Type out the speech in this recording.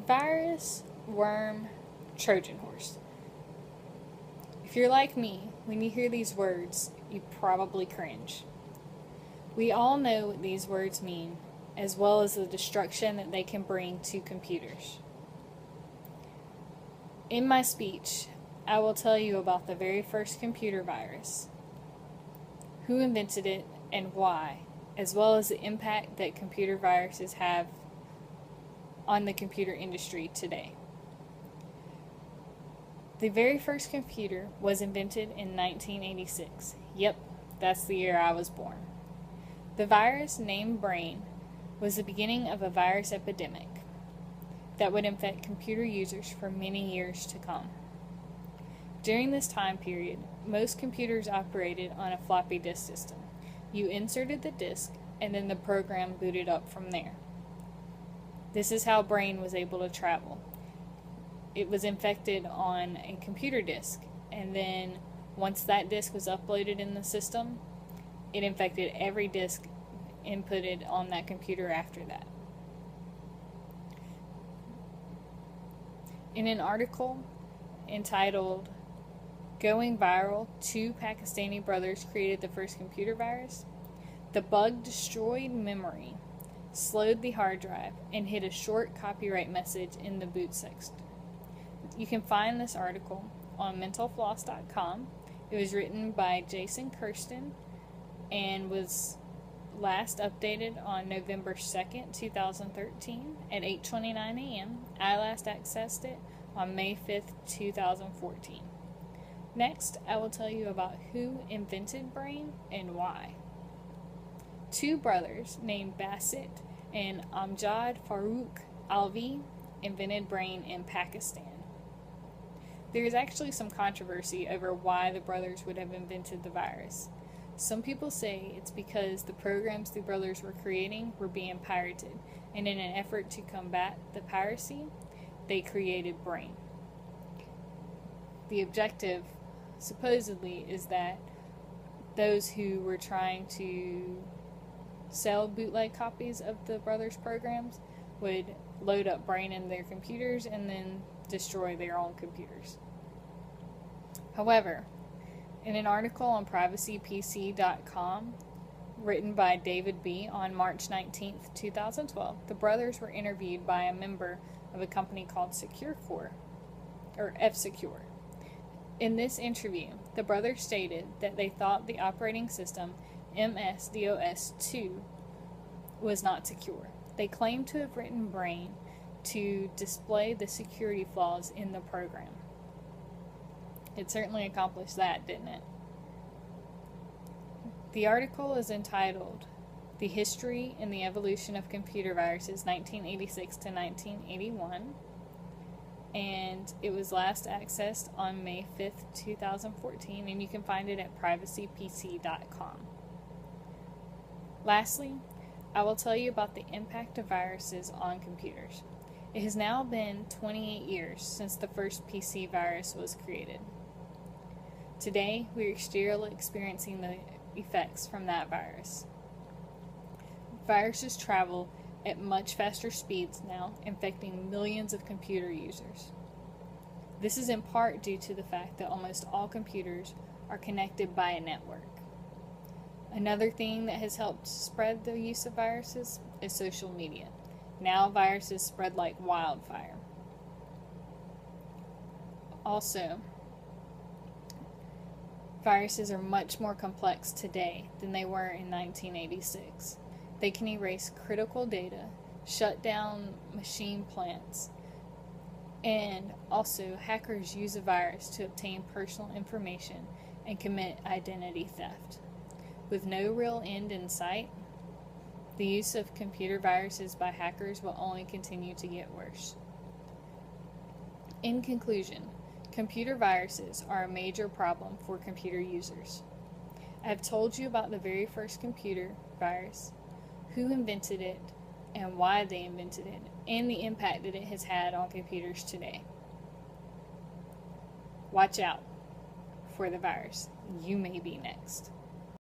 Virus, worm, Trojan horse. If you're like me, when you hear these words, you probably cringe. We all know what these words mean, as well as the destruction that they can bring to computers. In my speech, I will tell you about the very first computer virus, who invented it and why, as well as the impact that computer viruses have on the computer industry today. The very first computer was invented in 1986. Yep, that's the year I was born. The virus named Brain was the beginning of a virus epidemic that would infect computer users for many years to come. During this time period, most computers operated on a floppy disk system. You inserted the disk, and then the program booted up from there. This is how Brain was able to travel. It was infected on a computer disk, and then once that disk was uploaded in the system, it infected every disk inputted on that computer after that. In an article entitled "Going Viral, Two Pakistani Brothers Created the First Computer Virus," the bug destroyed memory, slowed the hard drive, and hid a short copyright message in the boot text. You can find this article on mentalfloss.com. It was written by Jason Kirsten and was last updated on November 2nd, 2013 at 8:29 a.m. I last accessed it on May 5th, 2014. Next, I will tell you about who invented Brain and why. Two brothers named Basit and Amjad Farooq Alvi invented Brain in Pakistan. There is actually some controversy over why the brothers would have invented the virus. Some people say it's because the programs the brothers were creating were being pirated, and in an effort to combat the piracy, they created Brain. The objective, supposedly, is that those who were trying to sell bootleg copies of the brothers' programs would load up Brain in their computers and then destroy their own computers. However, in an article on privacypc.com written by David B. on March 19, 2012, the brothers were interviewed by a member of a company called SecureCore, or F-Secure. In this interview, the brothers stated that they thought the operating system MS-DOS-2 was not secure. They claimed to have written Brain to display the security flaws in the program. It certainly accomplished that, didn't it? The article is entitled "The History and the Evolution of Computer Viruses 1986 to 1981, and it was last accessed on May 5th, 2014, and you can find it at privacypc.com. Lastly, I will tell you about the impact of viruses on computers. It has now been 28 years since the first PC virus was created. Today, we are still experiencing the effects from that virus. Viruses travel at much faster speeds now, infecting millions of computer users. This is in part due to the fact that almost all computers are connected by a network. Another thing that has helped spread the use of viruses is social media. Now viruses spread like wildfire. Also, viruses are much more complex today than they were in 1986. They can erase critical data, shut down machine plants, and also hackers use a virus to obtain personal information and commit identity theft. With no real end in sight, the use of computer viruses by hackers will only continue to get worse. In conclusion, computer viruses are a major problem for computer users. I have told you about the very first computer virus, who invented it, and why they invented it, and the impact that it has had on computers today. Watch out for the virus. You may be next.